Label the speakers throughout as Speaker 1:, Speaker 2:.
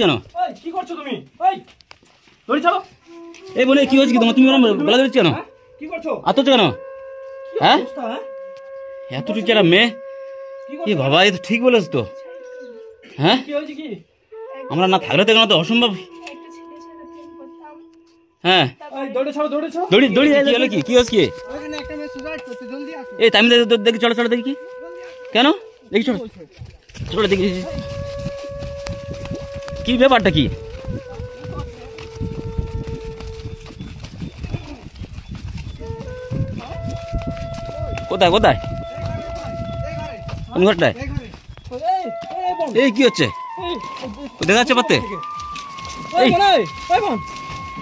Speaker 1: কেন
Speaker 2: কি করছো তুমি? ওই দড়ি ছাড়ো।
Speaker 1: এই বলে কি হচ্ছে কি তোমার? তুমি বলা ধরছি কেন?
Speaker 2: কি করছো?
Speaker 1: আতো কেন? হ্যাঁ এতটুকু একটা মেয়ে, কি বাবা, এই তো ঠিক বলেছ তো। হ্যাঁ
Speaker 2: কি হয়েছে কি?
Speaker 1: আমরা না থাকলে তো তো অসম্ভব। হ্যাঁ
Speaker 2: দড়ি ছাড়ো, দড়ি ছাড়ো।
Speaker 1: দড়ি দড়ি কি হলো? কি হচ্ছে কি? এই টাইম দেখি, চলো চলো দেখি। কি কেন দেখি? চলো চলো দেখি কি ব্যাপারটা কি। কোথায় কোথায় কোন ঘরটায়? এই কি হচ্ছে দেখা যাচ্ছে পাতে?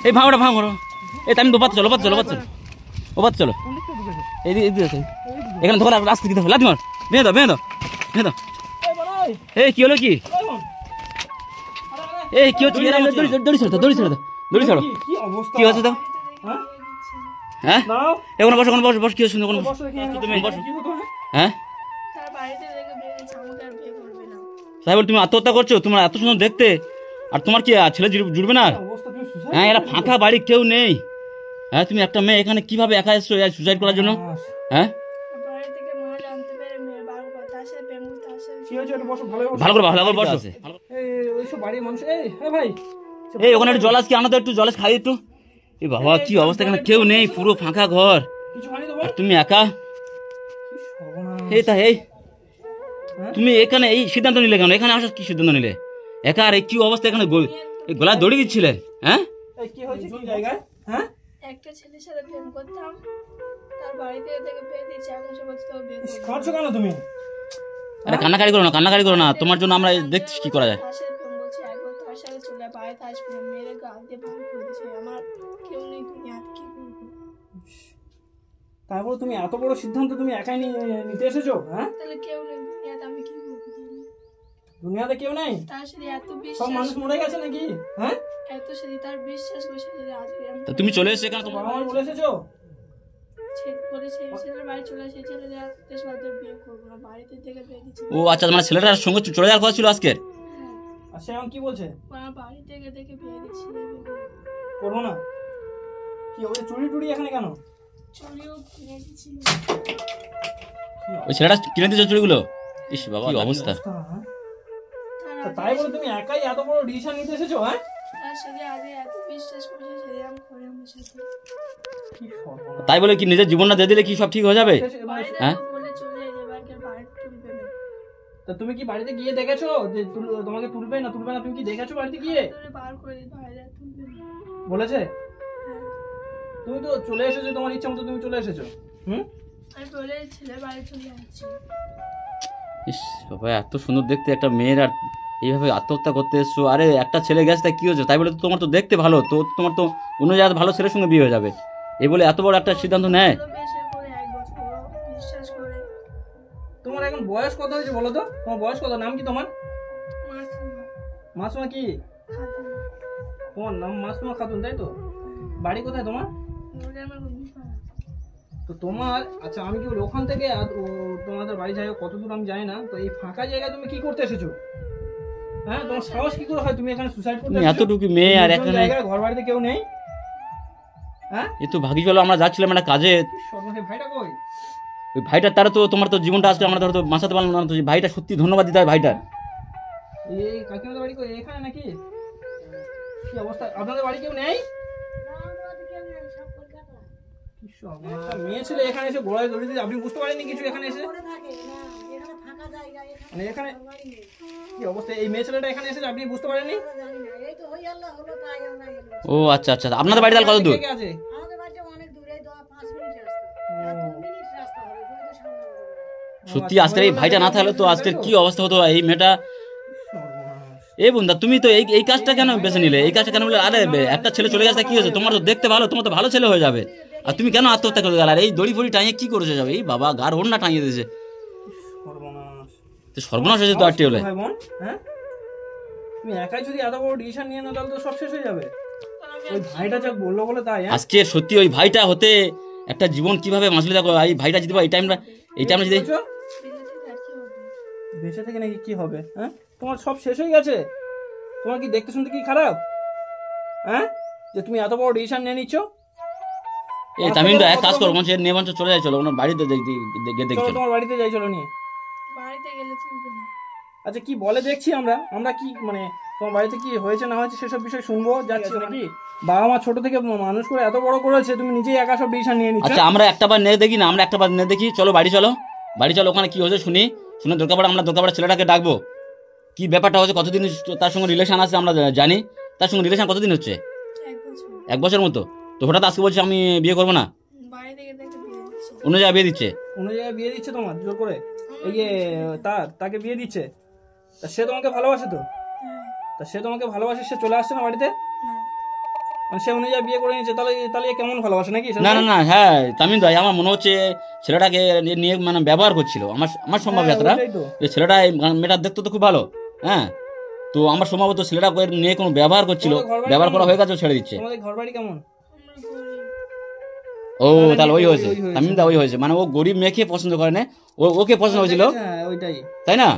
Speaker 1: এই ভাঙড়া ভাঙড়ো। এই টাইম তো পাত চলো, পাত চলো, পাত চলো, ও পাত চলো। এই এখানে ধরে রাস্তা কি লাঠি মার, ভেঙে দাও, ভেঙে দাও, ভেঙে দাও। এই কি হলো কি? এই কি হচ্ছে? দড়ি ছাড়ো, দড়ি ছাড়ো, দড়ি ছাড়ো। কি হচ্ছে তো? হ্যাঁ এখন বসো, এখন বসো, বসো। কি হচ্ছে শুনে? তুমি বসো। হ্যাঁ তাই বল তুমি আত্মহত্যা করছো? তোমার এত সুন্দর দেখতে, আর তোমার কি ছেলে জুড়বে না? হ্যাঁ এরা ফাঁকা বাড়ি, কেউ নেই। হ্যাঁ তুমি একটা মেয়ে এখানে কিভাবে একা এসছো সুসাইড করার জন্য? হ্যাঁ ভালো করে ভালো করে বসো। এই ওখানে একটু জলাস কি আনো তো, একটু জলাস খাই একটু। এই বাবা কি অবস্থা, এখানে কেউ নেই, পুরো ফাঁকা ঘর, আর তুমি একা। এই তা এই তুমি এখানে এই সিদ্ধান্ত নিলে কেন? এখানে আসার কি সিদ্ধান্ত নিলে একা? আর এই কি অবস্থা এখানে? গলায় দড়ি দিচ্ছিলে? হ্যাঁ
Speaker 2: কি হয়েছে কোন জায়গায়? হ্যাঁ
Speaker 3: একটা ছেলের সাথে প্রেম করতাম, তার বাড়িতে থেকে বিয়ে দিয়েছে, এখন সে বলছে তো বিয়ে করবে।
Speaker 2: খাচ্ছো কেন তুমি?
Speaker 1: আরে কান্নাকাড়ি করো না, কান্নাকাড়ি করো না, তোমার জন্য আমরা দেখছি কি করা যায়।
Speaker 3: তার সাথে প্রেম বলছে, একবার তার সাথে চলে বাড়িতে আসবে না, মেরে গাল দিয়ে ভাঙ করে দিয়েছে। আমার কেউ নেই দুনিয়াতে, কি করবো?
Speaker 2: তারপর তুমি এত বড় সিদ্ধান্ত তুমি একাই নিতে এসেছো? হ্যাঁ
Speaker 3: তাহলে কেউ নেই দুনিয়াতে, আমি কি করবো?
Speaker 2: দুনিয়াতে কেউ নেই?
Speaker 3: তার সাথে এত
Speaker 2: সব
Speaker 3: বিশ্বাস,
Speaker 2: মানুষ মরে গেছে নাকি? হ্যাঁ
Speaker 3: এত সাথে তার বিশ্বাস করে সে আজকে আমি
Speaker 1: তা তুমি চলে এসে এখানে তো
Speaker 2: বাবা মা বলে এসেছো?
Speaker 3: বলেছে ছেলের বাড়ি চলে আসে, ছেলেরা সাথে বিয়ে করবো না, বাড়িতে থেকে বিয়ে দিচ্ছে।
Speaker 1: ও আচ্ছা, মানে ছেলেটার সঙ্গে চলে যাওয়ার কথা ছিল আজকের?
Speaker 2: আর সে এখন কি বলছে?
Speaker 3: আমার বাড়ি থেকে বিয়ে দিচ্ছে,
Speaker 2: করবো না। কি ওই চুরি টুরি এখানে কেন?
Speaker 3: চুরিও কিনে দিচ্ছিল।
Speaker 1: ওই ছেলেটা কিনে দিয়েছে চুড়িগুলো? ইস বাবা কি অবস্থা।
Speaker 2: তাই বলে তুমি একাই এত বড় ডিসিশন নিতে এসেছো? হ্যাঁ
Speaker 3: তার সাথে আগে এত বিশ্বাস করেছে, সেটা আমি করে আমার সাথে।
Speaker 1: তাই বলে কি নিজের জীবনটা দিয়ে দিলে কি সব ঠিক হয়ে যাবে? হ্যাঁ
Speaker 3: বলে চলে এবার কে বাড়ি তুলবে না।
Speaker 2: তা তুমি কি বাড়িতে গিয়ে দেখেছো যে তোমাকে তুলবে না তুলবে না? তুমি কি দেখেছো বাড়িতে গিয়ে?
Speaker 3: তোরে বার করে দিই, বাইরে তুলবে না
Speaker 2: বলেছে?
Speaker 3: হ্যাঁ
Speaker 2: তুমি তো চলে এসেছো তোমার ইচ্ছা মতো, তুমি চলে এসেছো।
Speaker 3: আমি বলে ছেলে বাড়ি চলে যাচ্ছি।
Speaker 1: ইস বাবা এত সুন্দর দেখতে একটা মেয়ের, আর এইভাবে আত্মহত্যা করতে এসছো। আরে একটা ছেলে গেছে তাই কি হয়েছে? তাই বলে তো তোমার তো দেখতে ভালো, তো তোমার তো অন্য জায়গায় ভালো ছেলের সঙ্গে বিয়ে হয়ে যাবে, এই বলে এত বড় একটা সিদ্ধান্ত নেয়?
Speaker 3: ভালোবেসে করে এক বছর বিশ্বাস করে।
Speaker 2: তোমার এখন বয়স কত হয়েছে বলো তো? তোমার বয়স কত? নাম কি তোমার?
Speaker 3: মাসুমা।
Speaker 2: মাসুমা কি?
Speaker 3: খাতুন।
Speaker 2: তোমার নাম মাসুমা খাতুন, তাই তো? বাড়ি কোথায় তোমার?
Speaker 3: আমার গুলিপাড়া।
Speaker 2: তো তোমার আচ্ছা আমি কি বলি, ওখান থেকে তোমাদের বাড়ি যাই কত দূর আমি জানি না, তো এই ফাঁকা জায়গায় তুমি কি করতে এসেছো? হ্যাঁ তোমার সাহস কি করে হয় তুমি এখানে সুসাইড করতে এসেছো?
Speaker 1: এতটুকু মেয়ে আর এখানে
Speaker 2: ঘর বাড়িতে কেউ নেই? হ্যাঁ
Speaker 1: এ তো ভাগ্য ভালো, আমরা যাচ্ছিলাম একটা কাজে।
Speaker 2: সর্বশেষ ভাইটা কই?
Speaker 1: ওই ভাইটার তারা তো তোমার তো জীবনটা আজকে আমরা ধরো তো বাঁচাতে পারলাম না, তো ভাইটা সত্যি ধন্যবাদ দিতে হয় ভাইটার।
Speaker 2: এই কাকিমাদের বাড়ি কই? এখানে নাকি? কি অবস্থা? আপনাদের বাড়ি কেউ নেই? মেয়ে ছেলে এখানে এসে গোড়ায় দড়ি দিয়ে আপনি বুঝতে পারেননি কিছু? এখানে এসে মানে এখানে কি অবস্থা? এই মেয়ে ছেলেটা এখানে এসে আপনি বুঝতে পারেননি?
Speaker 1: ও আচ্ছা আচ্ছা, আপনাদের বাড়ি তাহলে কত দূর? সত্যি আজকের এই ভাইটা না থাকলে তো আজকের কি অবস্থা হতো এই মেয়েটা। এই বন্ধা তুমি তো এই কাজটা কেন বেছে নিলে? এই কাজটা কেন বলে? আরে একটা ছেলে চলে গেছে কি হয়েছে? তোমার তো দেখতে ভালো, তোমার তো ভালো ছেলে হয়ে যাবে, আর তুমি কেন আত্মহত্যা করতে গেলে? আর এই দড়ি ফড়ি টাঙিয়ে কি করেছে যাবে? এই বাবা গার ওড়না টাঙিয়ে দিয়েছে, সর্বনাশ হয়েছে তো। আর হলে
Speaker 2: তুমি একাই যদি এত বড় ডিসিশন নিয়ে নাও তাহলে তো সব শেষ হয়ে যাবে। ওই ভাইটা যা বললো বলে তাই।
Speaker 1: আজকে সত্যি ওই ভাইটা হতে একটা জীবন কিভাবে বাঁচলে দেখো। এই ভাইটা যদি এই টাইমটা যদি
Speaker 2: বেঁচে থেকে নাকি কি হবে? হ্যাঁ তোমার সব শেষ হয়ে গেছে। তোমার কি দেখতে শুনতে কি খারাপ? হ্যাঁ, যে তুমি এত বড় ডিসিশন নিয়ে নিচ্ছ।
Speaker 1: এই তামিমদা এক কাজ করো, বলছে নিয়ে বলছে চলে যাই, চলো ওনার বাড়িতে দেখি
Speaker 2: চলো
Speaker 1: চলো।
Speaker 2: তোমার বাড়িতে যাই, চলো নিয়ে।
Speaker 3: বাড়িতে গেলে চলবে না।
Speaker 2: আচ্ছা কি বলে দেখছি আমরা কি মানে তোমার বাড়িতে কি হয়েছে না হয়েছে সেসব বিষয় শুনবো, যাচ্ছি নাকি? বাবা মা ছোট থেকে মানুষ করে এত বড় করেছে, তুমি নিজেই একা সব ডিসিশন নিয়ে নিচ্ছ।
Speaker 1: আচ্ছা আমরা একটা বার নিয়ে দেখি না, আমরা একটা বার নিয়ে দেখি, চলো বাড়ি চলো, বাড়ি চলো, ওখানে কি হয়েছে শুনি, শুনে দরকার পড়ে আমরা দরকার পড়ে ছেলেটাকে ডাকবো, কি ব্যাপারটা হচ্ছে, কতদিন তার সঙ্গে রিলেশন আছে আমরা জানি, তার সঙ্গে রিলেশন কতদিন হচ্ছে?
Speaker 3: 1 বছর।
Speaker 1: 1 বছর মতো। তো হঠাৎ আজকে বলছে আমি বিয়ে করবো না,
Speaker 3: বাড়ি থেকে দেখে বিয়ে দিচ্ছে।
Speaker 1: অন্য জায়গায় বিয়ে দিচ্ছে।
Speaker 2: অন্য জায়গায় বিয়ে দিচ্ছে তোমার জোর করে? এই যে তাকে বিয়ে দিচ্ছে, তা সে তোমাকে ভালোবাসে তো?
Speaker 3: হ্যাঁ।
Speaker 2: তা সে তোমাকে ভালোবাসে, সে চলে আসছে না বাড়িতে?
Speaker 3: না।
Speaker 2: মানে সে অনুযায়ী বিয়ে করে নিয়েছে, তাহলে তাহলে এ কেমন ভালোবাসে নাকি?
Speaker 1: না না না, হ্যাঁ তামিম ভাই আমার মনে হচ্ছে ছেলেটাকে নিয়ে মানে ব্যবহার করছিল, আমার সম্ভব যাত্রা,
Speaker 2: ওটাই তো।
Speaker 1: যে ছেলেটা মেয়েটা দেখতে তো খুব ভালো, হ্যাঁ, তো আমার সম্ভবত ছেলেটা নিয়ে কোনো ব্যবহার করছিল,
Speaker 2: তোমাদের ঘর বাড়ি
Speaker 1: ব্যবহার করা
Speaker 2: কেমন?
Speaker 1: হয়ে গেছে ও ছেড়ে দিচ্ছে।
Speaker 2: তোমাদের ঘর বাড়ি কেমন?
Speaker 3: আমরা গরিব।
Speaker 1: ও
Speaker 2: তাহলে
Speaker 1: তাহলে ওই
Speaker 2: ওই
Speaker 1: হয়েছে,
Speaker 2: হয়েছে।
Speaker 1: তামিম দা ওই হয়েছে, মানে ও গরিব মেয়েকে পছন্দ করে না, ওকে পছন্দ হয়েছিল,
Speaker 2: হ্যাঁ ওইটাই।
Speaker 1: তাই না?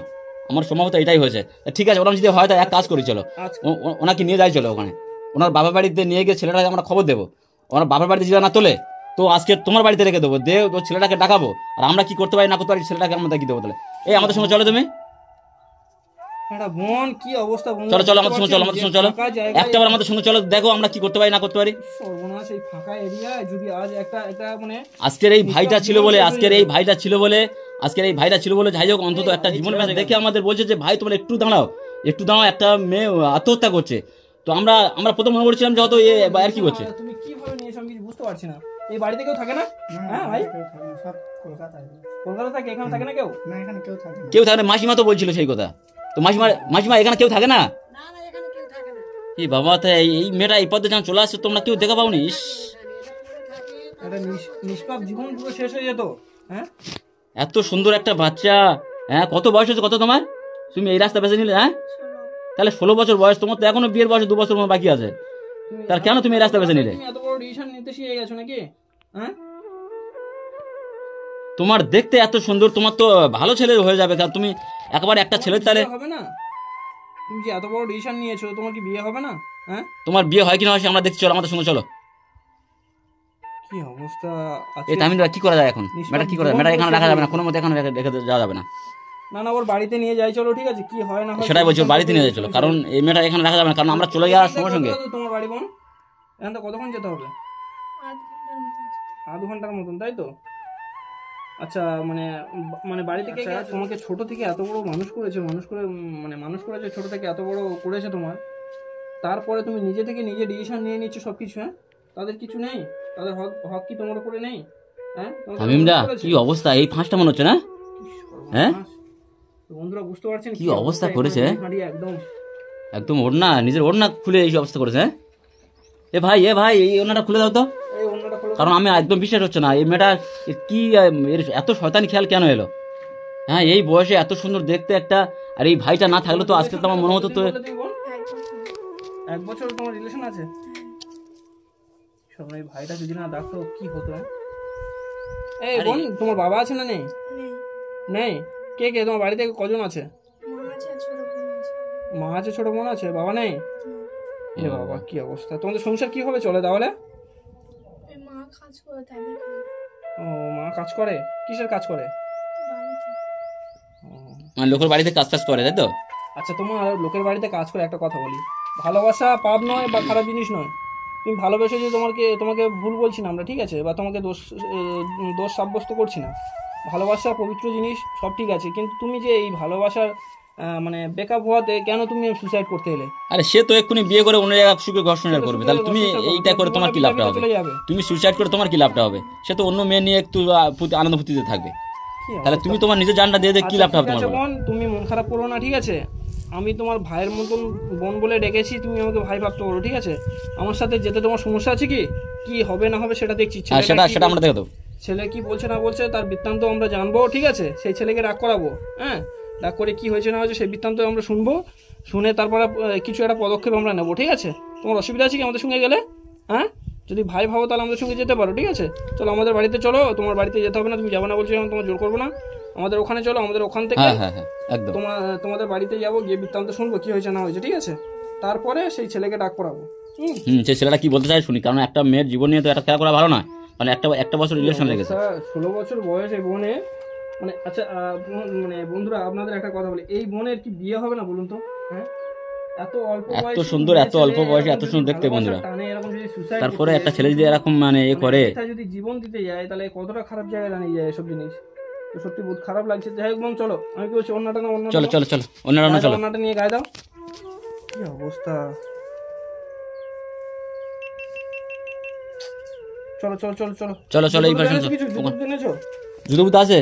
Speaker 1: আমার সম্ভবত এটাই হয়েছে। তা ঠিক আছে, ওরা যদি হয় তো এক কাজ করি, চলো
Speaker 2: আচ্ছা
Speaker 1: ওনাকে নিয়ে যাই, চলো ওখানে ওনার বাবার বাড়িতে নিয়ে গিয়ে ছেলেটাকে আমরা খবর দেবো, ওনার বাবার বাড়িতে যদি না তোলে তো আজকে তোমার বাড়িতে রেখে দেবো, দে ও ছেলেটাকে ডাকাবো, আর আমরা কি করতে পারি না করতে পারি ছেলেটাকে আমরা দেখিয়ে দেবো। তাহলে এই আমাদের সঙ্গে চলো তুমি,
Speaker 2: একটা বোন কি অবস্থা বন্ধু,
Speaker 1: চলো চলো আমাদের সঙ্গে চলো, আমাদের সঙ্গে চলো, একটা বার আমাদের সঙ্গে চলো, দেখো আমরা কি করতে পারি না করতে পারি।
Speaker 2: সর্বনাশ, এই ফাঁকা এরিয়ায় যদি আজ একটা মানে
Speaker 1: আজকের এই ভাইটা ছিল বলে, আজকের এই ভাইটা ছিল বলে যাই হোক অন্তত একটা জীবন বেঁচে দেখে আমাদের বলছে যে ভাই তোমার একটু দাঁড়াও, একটা মেয়ে আত্মহত্যা করছে। তো আমরা প্রথম মনে করছিলাম যে হয়তো এ আর কি করছে।
Speaker 2: তুমি কিভাবে নিয়েছো আমি কিছু বুঝতে পারছি না। এই বাড়িতে কেউ থাকে না? হ্যাঁ ভাই,
Speaker 4: সব কলকাতায়।
Speaker 2: কলকাতা থাকে, এখানে থাকে না কেউ?
Speaker 4: না এখানে কেউ থাকে না।
Speaker 1: কেউ থাকে না, মাসিমা তো বলছিল সেই কথা। তো মাসিমা এখানে কেউ থাকে না?
Speaker 4: না না এখানে কেউ থাকে না।
Speaker 1: এই বাবা, তাই এই মেয়েটা এই পথে যখন চলে আসছে তোমরা কেউ দেখা পাওনি? ইস,
Speaker 2: একটা নিষ্পাপ জীবন পুরো শেষ হয়ে যেত। হ্যাঁ,
Speaker 1: এত সুন্দর একটা বাচ্চা, হ্যাঁ কত বয়স হচ্ছে কত তোমার? তুমি এই রাস্তা বেছে নিলে, হ্যাঁ
Speaker 3: 16।
Speaker 1: তাহলে 16 বছর বয়স, তোমার তো এখনো বিয়ের বয়স 2 বছর মতো বাকি আছে, তার কেন তুমি এই রাস্তা বেছে নিলে?
Speaker 2: তুমি এত বড় ডিসিশন নিতে শিখে গেছো নাকি? হ্যাঁ,
Speaker 1: তোমার দেখতে এত সুন্দর, তোমার তো ভালো ছেলে হয়ে যাবে, কারণ তুমি একবার একটা ছেলের তাহলে
Speaker 2: বিয়ে হবে না? তুমি যে এত বড় ডিসিশন নিয়েছো, তোমার কি বিয়ে হবে না? হ্যাঁ,
Speaker 1: তোমার বিয়ে হয় কি না হয় সে আমরা দেখছি, চলো আমাদের সঙ্গে চলো।
Speaker 2: কি অবস্থা
Speaker 1: এই তামিম কি করা যায় এখন? মেয়েটা কি করা যায়? মেয়েটা এখানে রাখা যাবে না, কোনো মতে এখানে রেখে যাওয়া যাবে না।
Speaker 2: না ওর বাড়িতে নিয়ে যাই চলো, ঠিক আছে? কি হয় না হয়
Speaker 1: সেটাই বলছি, ওর বাড়িতে নিয়ে যাই চলো, কারণ এই মেয়েটা এখানে রাখা যাবে না, কারণ আমরা চলে যাওয়ার সঙ্গে সঙ্গে।
Speaker 2: তোমার বাড়ি বোন এখান থেকে কতক্ষণ যেতে হবে?
Speaker 3: 8 ঘন্টার মতো।
Speaker 2: 8 ঘন্টার মতন, তাই তো? আচ্ছা মানে মানে বাড়ি থেকে তোমাকে ছোট থেকে এত বড় মানুষ করেছে, মানুষ করেছে ছোট থেকে এত বড় করেছে তোমার, তারপরে তুমি নিজে থেকে নিজে ডিসিশন নিয়ে নিচ্ছ সবকিছু। হ্যাঁ, তাদের কিছু নেই? তাদের হক কি তোমার উপরে নেই? হ্যাঁ
Speaker 1: তামিমদা কি অবস্থা, এই ফাঁসটা মনে হচ্ছে না? হ্যাঁ
Speaker 2: বন্ধুরা বুঝতে পারছেন
Speaker 1: কি অবস্থা করেছে?
Speaker 2: একদম
Speaker 1: একদম নিজের ওড়না খুলে এই অবস্থা করেছে। হ্যাঁ এ ভাই এই ওড়নাটা খুলে দাও তো,
Speaker 2: এই অন্যটা খোলো।
Speaker 1: কারণ আমি একদম বিশ্বাস হচ্ছে না এই মেয়েটা কি এর এত শয়তানি খেয়াল কেন এলো? হ্যাঁ এই বয়সে এত সুন্দর দেখতে একটা, আর এই ভাইটা না থাকলে তো আজকে তো আমার মনে হতো তো।
Speaker 3: 1 বছর।
Speaker 2: 1 বছর তোমার রিলেশন আছে? সবাই ভাইটা যদি না ডাকতো কি হতো? এই বোন, তোমার বাবা আছে না নেই?
Speaker 3: নেই।
Speaker 2: নেই? কে তোমার বাড়িতে কজন আছে?
Speaker 3: মা আছে আর ছোট বোন আছে।
Speaker 2: মা আছে, ছোট বোন আছে, বাবা নেই?
Speaker 3: না।
Speaker 2: এ বাবা কি অবস্থা, তোমাদের সংসার কিভাবে চলে তাহলে?
Speaker 3: ওই মা কাজ করে তাদের খায়।
Speaker 2: ও মা কাজ করে, কিসের কাজ করে?
Speaker 3: বাড়িতে।
Speaker 2: ও,
Speaker 1: মানে লোকের বাড়িতে কাজ করে, তাই তো?
Speaker 2: আচ্ছা তোমার লোকের বাড়িতে কাজ করে, একটা কথা বলি, ভালোবাসা পাপ নয় বা খারাপ জিনিস নয়। তুমি ভালোবেসে যে তোমাকে ভুল বলছি না আমরা, ঠিক আছে? বা তোমাকে দোষ সাব্যস্ত করছি না। ভালোবাসা পবিত্র জিনিস, সব ঠিক আছে, কিন্তু তুমি যে এই ভালোবাসার মানে বেকআপ হওয়াতে কেন তুমি সুসাইড করতে এলে?
Speaker 1: আরে সে তো এক্ষুনি বিয়ে করে অন্য জায়গায় সুখে ঘর সংসার করবে, তাহলে তুমি এইটা করে তোমার কি লাভটা হবে?
Speaker 2: চলে যাবে।
Speaker 1: তুমি সুইসাইড করে তোমার কি লাভটা হবে? সে তো অন্য মেয়ে নিয়ে একটু আনন্দ ফুর্তিতে থাকবে,
Speaker 2: কি
Speaker 1: তাহলে তুমি তোমার নিজের জানটা দিয়ে কি
Speaker 2: আচ্ছা,
Speaker 1: লাভটা হবে
Speaker 2: ঠিক
Speaker 1: তোমার?
Speaker 2: আছে বোন, তুমি মন খারাপ করো না, ঠিক আছে? আমি তোমার ভাইয়ের মতন বোন বলে ডেকেছি, তুমি আমাকে ভাই ভাবতে পারো, ঠিক আছে? আমার সাথে যেতে তোমার সমস্যা আছে কি? কি হবে না হবে সেটা দেখছি।
Speaker 1: হ্যাঁ সেটা আমরা দেখে দেবো।
Speaker 2: ছেলে কি বলছে না বলছে তার বৃত্তান্ত আমরা জানবো, ঠিক আছে? সেই ছেলেকে রাগ করাবো, হ্যাঁ, রাগ করে কি হয়েছে না হয়েছে সেই বৃত্তান্ত আমরা শুনবো, শুনে তারপরে কিছু একটা পদক্ষেপ আমরা নেবো, ঠিক আছে? তোমার অসুবিধা আছে কি আমাদের সঙ্গে গেলে? হ্যাঁ, যদি ভাই ভাবো তাহলে আমাদের সঙ্গে যেতে পারো, ঠিক আছে? চলো আমাদের বাড়িতে চলো, তোমার বাড়িতে যেতে হবে না, তুমি যাবে না বলছো, আমি তোমার জোর করবো না। আমাদের ওখানে চলো, আমাদের ওখান থেকে
Speaker 1: হ্যাঁ একদম।
Speaker 2: তোমাদের বাড়িতে যাবো, গিয়ে বৃত্তান্ত শুনবো কি হয়েছে না হয়েছে, ঠিক আছে? তারপরে সেই ছেলেকে ডাক করাবো।
Speaker 1: সেই ছেলেটা কি বলতে চাই শুনি, কারণ একটা মেয়ের জীবন নিয়ে তো এটা খেলা করা ভালো না, মানে একটা বছর রিলেশন লেগেছে।
Speaker 2: 16 বছর বয়স এই বোনে, মানে আচ্ছা মানে বন্ধুরা আপনাদের একটা কথা বলি, এই বোনের কি বিয়ে হবে না বলুন তো? হ্যাঁ, এত অল্প বয়সে,
Speaker 1: এত সুন্দর, এত অল্প বয়সে এত সুন্দর দেখতে বন্ধুরা, তারপরে একটা ছেলে যদি এরকম মানে এ করে,
Speaker 2: যদি জীবন দিতে যায় তাহলে কতটা খারাপ জায়গায় দাঁড়িয়ে যায় এসব জিনিস। তো সত্যি বহুত খারাপ লাগছে। যাই হোক বোন, চলো আমি কি বলছি, অন্যটা না অন্য,
Speaker 1: চলো চলো চলো অন্যরা চলো,
Speaker 2: অন্যটা নিয়ে গায়ে দাও। কি অবস্থা, চলো চলো চলো চলো
Speaker 1: চলো চলো এই পাশে জুতো বুতো আছে।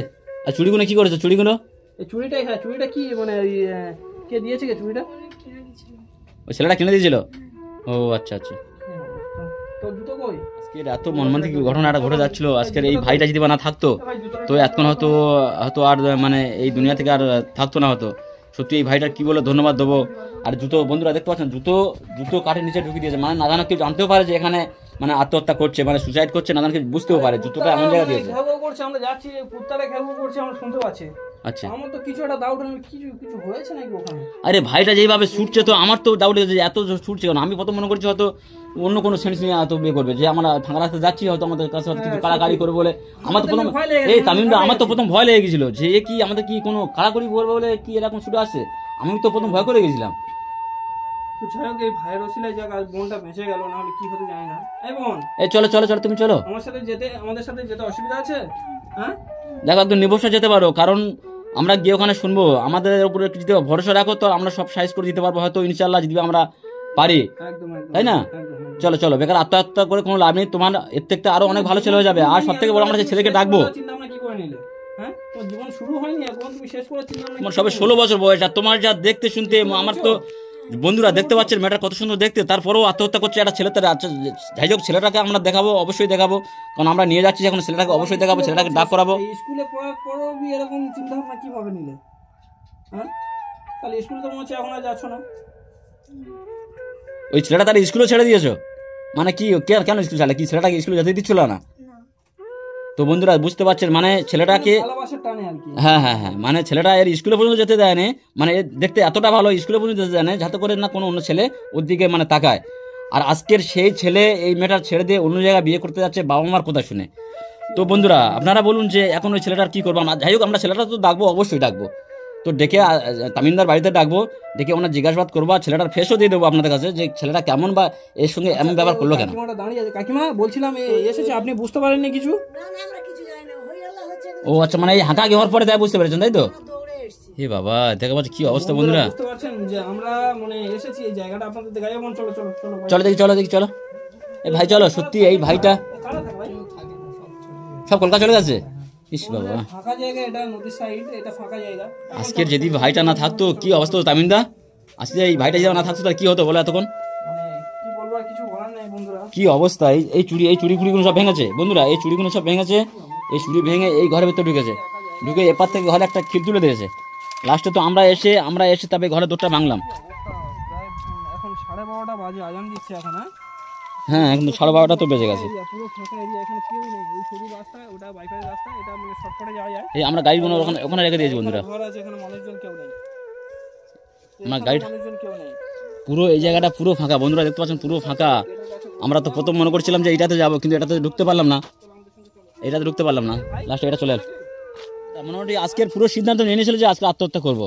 Speaker 1: আর চুড়িগুলো কি করেছো? চুড়িগুলো,
Speaker 2: এই চুড়িটাই, হ্যাঁ চুড়িটা কি মানে কে দিয়েছে কে চুড়িটা?
Speaker 1: ওই ছেলেটা কিনে দিয়েছিল। ও আচ্ছা আচ্ছা।
Speaker 2: তো জুতো কই?
Speaker 1: আজকের এত মর্মান্তিক ঘটনাটা ঘটে যাচ্ছিল, আজকের এই ভাইটা যদি বা না থাকতো তো এতক্ষণ হয়তো হয়তো আর মানে এই দুনিয়া থেকে আর থাকতো না হতো। সত্যি এই ভাইটার কি বলে ধন্যবাদ দেবো। আর জুতো বন্ধুরা দেখতে পাচ্ছেন, জুতো কাঠের নিচে ঢুকিয়ে দিয়েছে, মানে না জানা কেউ জানতেও পারে যে এখানে মানে আত্মহত্যা করছে, মানে সুসাইড করছে, না জানা কেউ বুঝতেও পারে জুতোটা এমন জায়গা দিয়েছে।
Speaker 2: করছে, আমরা যাচ্ছি কুত্তারে খেলবো করছে, আমরা শুনতে পাচ্ছি।
Speaker 1: আচ্ছা,
Speaker 2: আমার তো কিছু একটা ডাউট, কিছু হয়েছে নাকি ওখানে?
Speaker 1: আরে ভাইটা যেভাবে ছুটছে তো আমার তো ডাউট হয়েছে যে এত ছুটছে কেন। আমি প্রথম মনে করছি হয়তো অন্য কোনো সেন্স নিয়ে এত বিয়ে করবে, যে আমরা ফাঁকা রাস্তায় যাচ্ছি হয়তো আমাদের কাছে হয়তো কিছু কাড়াকাড়ি করবে বলে। আমার তো প্রথম এই তামিমদা আমার তো প্রথম ভয় লেগে গেছিল যে এ কি আমাদের কি কোনো কাড়াকাড়ি করবে বলে কি এরকম ছুটে আসছে, আমি তো প্রথম ভয় করে গেছিলাম।
Speaker 2: তো যাই হোক, এই ভাইয়ের ওসিলায় যাক আজ বোনটা বেঁচে গেল, না হলে কি হতে জানি না। এই বোন,
Speaker 1: এই চলো চলো চলো তুমি চলো,
Speaker 2: আমাদের সাথে যেতে অসুবিধা আছে? হ্যাঁ
Speaker 1: দেখো একদম নিবসা যেতে পারো, কারণ আমরা গিয়ে ওখানে শুনবো, আমাদের উপরে একটু যদি ভরসা রাখো তো আমরা সব সাইজ করে দিতে পারবো হয়তো ইনশাল্লাহ, যদি আমরা পারি, তাই না? চলো চলো, বেকার আত্মহত্যা করে কোনো লাভ নেই, তোমার এর থেকে আরো অনেক ভালো ছেলে হয়ে যাবে। আর সব থেকে বড় আমরা যে ছেলেকে ডাকবো, তোমার সবে 16 বছর বয়স, আর তোমার যা দেখতে শুনতে, আমার তো বন্ধুরা দেখতে পাচ্ছেন মেয়েটা কত সুন্দর দেখতে, তারপরেও আত্মহত্যা করছে একটা ছেলে। আচ্ছা যাই হোক, ছেলেটাকে আমরা দেখাবো, অবশ্যই দেখাবো, কারণ আমরা নিয়ে যাচ্ছি এখন ছেলেটাকে, অবশ্যই দেখাবো, ছেলেটাকে ডাক করাবো।
Speaker 2: স্কুলে পড়ার পরও এরকম চিন্তা ভাবনা কিভাবে নিলে? হ্যাঁ, তাহলে স্কুলে তো মনে হচ্ছে এখন আর যাচ্ছ না।
Speaker 1: ওই ছেলেটা তার স্কুলে ছেড়ে দিয়েছো মানে কি? কেন স্কুল ছাড়লে? কি ছেলেটাকে স্কুলে যেতে দিচ্ছিল না? তো বন্ধুরা বুঝতে পারছেন, মানে ছেলেটাকে, হ্যাঁ হ্যাঁ হ্যাঁ, মানে ছেলেটা এর স্কুলে পর্যন্ত যেতে দেয়নি, মানে দেখতে এতটা ভালো স্কুলে পর্যন্ত যেতে দেয় না যাতে করে না কোনো অন্য ছেলে ওর দিকে মানে তাকায়। আর আজকের সেই ছেলে এই মেয়েটার ছেড়ে দিয়ে অন্য জায়গায় বিয়ে করতে যাচ্ছে বাবা মার কথা শুনে। তো বন্ধুরা আপনারা বলুন যে এখন ওই ছেলেটার কি করবো? যাই হোক আমরা ছেলেটা তো ডাকবো, অবশ্যই ডাকবো, তো ডেকে তামিমদার বাড়িতে ডাকবো, ডেকে ওনার জিজ্ঞাসাবাদ করবো, আর ছেলেটার ফেসও দিয়ে দেবো আপনাদের কাছে যে ছেলেটা কেমন বা এর সঙ্গে এমন ব্যবহার করলো কেন।
Speaker 2: কাকিমা বলছিলাম এসেছে, আপনি বুঝতে পারেননি কিছু?
Speaker 1: ও আচ্ছা, মানে এই হাঁকা হওয়ার পরে তাই বুঝতে পেরেছেন, তাই তো? এ বাবা দেখা পাচ্ছি কি অবস্থা বন্ধুরা,
Speaker 2: বুঝতে পারছেন যে আমরা মানে এসেছি এই জায়গাটা আপনাদের দেখাই। চলো চলো চলো
Speaker 1: চলো দেখি, চলো দেখি, চলো এই ভাই চলো। সত্যি এই ভাইটা সব কলকাতা চলে গেছে। ইস বাবা,
Speaker 2: ফাঁকা জায়গা, এটা নদীর সাইড, এটা ফাঁকা জায়গা।
Speaker 1: আজকের যদি ভাইটা না থাকতো কি অবস্থা হতো তামিমদা? আজকে এই ভাইটা যদি না থাকতো তাহলে কি হতো বলো এতক্ষণ?
Speaker 2: কি বলবো, আর কিছু বলার নেই বন্ধুরা।
Speaker 1: কি অবস্থা, এই চুড়ি ফুড়িগুলো সব ভেঙেছে বন্ধুরা, এই চুড়িগুলো সব ভেঙেছে, এই চুড়ি ভেঙে এই ঘরের ভিতরে ঢুকেছে, ঢুকে এপার থেকে ঘরে একটা খিল তুলে দিয়েছে। লাস্টে তো আমরা এসে তবে ঘরে দরটা ভাঙলাম।
Speaker 2: এখন 12:30 বাজে, আজান দিচ্ছে এখন।
Speaker 1: হ্যাঁ এখন তো 12:30 তো বেজে গেছে।
Speaker 2: পুরো ফাঁকা এরিয়া, এখানে কেউ নেই। ওই সরু রাস্তা, ওটা বাইপাস রাস্তা, এটা মানে শর্টকাটে যাওয়া যায়।
Speaker 1: এই আমরা গাড়িগুলো ওখানে রেখে দিয়েছি বন্ধুরা,
Speaker 2: ঘর আছে এখানে, মানুষজন কেউ নেই,
Speaker 1: আমার গাড়ি
Speaker 2: মানুষজন কেউ নেই,
Speaker 1: পুরো এই জায়গাটা পুরো ফাঁকা বন্ধুরা, দেখতে পাচ্ছেন পুরো ফাঁকা। আমরা তো প্রথম মনে করছিলাম যে এইটাতে যাবো, কিন্তু এটাতে ঢুকতে পারলাম না, লাস্টে এটা চলে এলো। মোটামুটি আজকের পুরো সিদ্ধান্ত নিয়ে নিয়েছিল যে আজকে আত্মহত্যা করবো।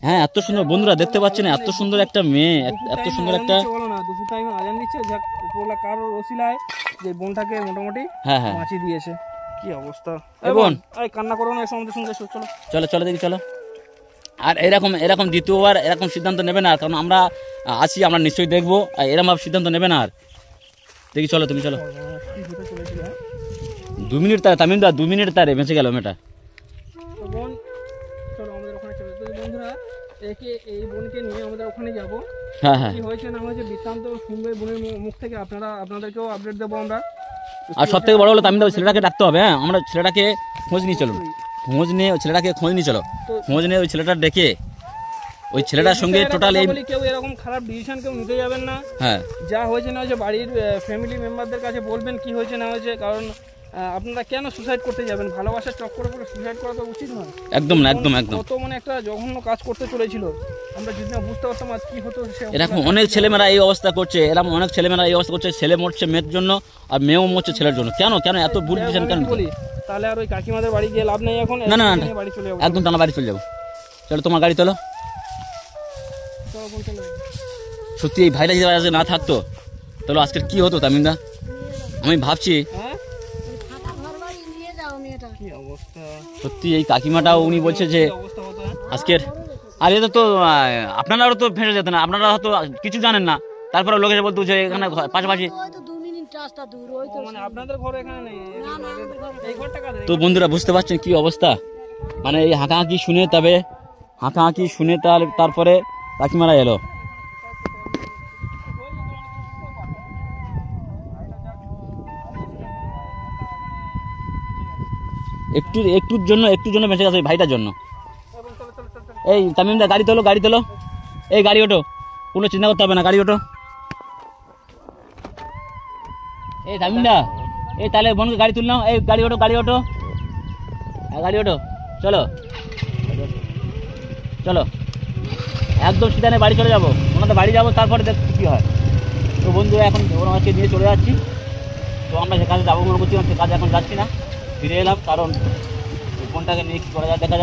Speaker 1: হ্যাঁ এত সুন্দর বন্ধুরা দেখতে পাচ্ছেন, এত সুন্দর একটা মেয়ে, এত সুন্দর একটা,
Speaker 2: দুপুর টাইমে আজান দিচ্ছে, যাক উপরওয়ালা কারোর ওসিলায় যে বোনটাকে মোটামুটি
Speaker 1: হ্যাঁ হ্যাঁ
Speaker 2: বাঁচিয়ে দিয়েছে। কি অবস্থা,
Speaker 1: বোন
Speaker 2: এই কান্না করো না, এসে আমাদের সঙ্গে চলো
Speaker 1: চলো চলো দেখি চলো। আর এরকম দ্বিতীয়বার এরকম সিদ্ধান্ত নেবে না, কারণ আমরা আছি, আমরা নিশ্চয়ই দেখবো, আর এরকম ভাবে সিদ্ধান্ত নেবে না। আর দেখি চলো, তুমি চলো। 2 মিনিট তারে তামিমদা, 2 মিনিট তারে বেঁচে গেল মেয়েটা।
Speaker 2: বোন চলো আমাদের ওখানে চলে। তো বন্ধুরা এই বোনকে নিয়ে আমাদের ওখানে যাবো।
Speaker 1: হ্যাঁ হ্যাঁ,
Speaker 2: কি হয়েছে না হয়েছে বৃত্তান্ত শুনবে বোনের মুখ থেকে, আপনাদেরকেও আপডেট দেবো আমরা।
Speaker 1: আর সব থেকে বড় হলো তামিমদা ছেলেটাকে ডাকতে হবে। হ্যাঁ আমরা ছেলেটাকে খোঁজ নিয়ে চলো, ছেলেটাকে খোঁজ নিয়ে ওই ছেলেটা ডেকে ওই ছেলেটার সঙ্গে টোটাল এই
Speaker 2: কেউ এরকম খারাপ ডিসিশন কেউ নিতে যাবেন না।
Speaker 1: হ্যাঁ
Speaker 2: যা হয়েছে না হয়েছে বাড়ির ফ্যামিলি মেম্বারদের কাছে বলবেন কি হয়েছে না হয়েছে, কারণ আপনারা কেন সুসাইড করতে যাবেন? ভালোবাসার চক্করে পড়ে সুসাইড করা তো উচিত নয়।
Speaker 1: একদম না, একদম একদম।
Speaker 2: কত মানে একটা জঘন্য কাজ করতে চলেছিল, আমরা যদি না বুঝতে পারতাম আজ কি হতো।
Speaker 1: এরকম অনেক ছেলেমেয়েরা এই অবস্থা করছে, এরকম অনেক ছেলেমেয়েরা এই অবস্থা করছে। ছেলে মরছে মেয়ের জন্য আর মেয়েও মরছে ছেলের জন্য। কেন কেন এত ভুল দিচ্ছেন কেন?
Speaker 2: বলি তাহলে আর ওই কাকিমাদের বাড়ি গিয়ে লাভ নেই এখন।
Speaker 1: না না না,
Speaker 2: বাড়ি চলে যাবো,
Speaker 1: একদম টানা বাড়ি চলে যাবো। চলো তোমার গাড়ি তোলো।
Speaker 2: চলো বোন, চলো।
Speaker 1: সত্যি এই ভাইটা যদি আজকে না থাকতো তাহলে আজকের কি হতো তামিমদা? আমি ভাবছি
Speaker 2: হ্যাঁ
Speaker 4: ফাঁকা ঘর বাড়ি নিয়ে যাও মেয়েটা।
Speaker 2: কি অবস্থা,
Speaker 1: সত্যি এই কাকিমাটাও উনি বলছে যে
Speaker 2: কি অবস্থা হতো। হ্যাঁ
Speaker 1: আজকের, আর এটা তো আপনারাও তো ফেঁসে যেতেন, আপনারা হয়তো কিছু জানেন না, তারপরে লোকে এসে বলতো যে এখানে পাশাপাশি।
Speaker 4: ওই তো 2 মিনিট রাস্তা দূর, ওই তো।
Speaker 2: মানে আপনাদের ঘর এখানে নেই, এই ঘরটা কাদের?
Speaker 1: তো বন্ধুরা বুঝতে পারছেন কি অবস্থা, মানে এই হাঁকাহাঁকি শুনে তারপরে কাকিমারা এলো। একটুর জন্য বেঁচে গেছে ভাইটার জন্য। এই তামিমদা গাড়ি তোলো, গাড়ি তোলো, এই গাড়ি ওঠো, কোনো চিন্তা করতে হবে না, গাড়ি ওঠো। এই তামিমদা, এই তাহলে বোনকে গাড়ি তুললাম, এই গাড়ি ওঠো, গাড়ি ওঠো, গাড়ি ওঠো, চলো চলো, একদম সিধানে বাড়ি চলে যাবো, ওনাদের বাড়ি যাবো, তারপরে দেখ কী হয়। তো বন্ধু এখন ওনাকে নিয়ে চলে যাচ্ছি। তো আমরা যে কাজে যাবো মনে করছিলাম, সে কাজে এখন যাচ্ছি না, ফিরে এলাম, কারণ ফোনটাকে নিয়ে কী করা যায় দেখা যাক।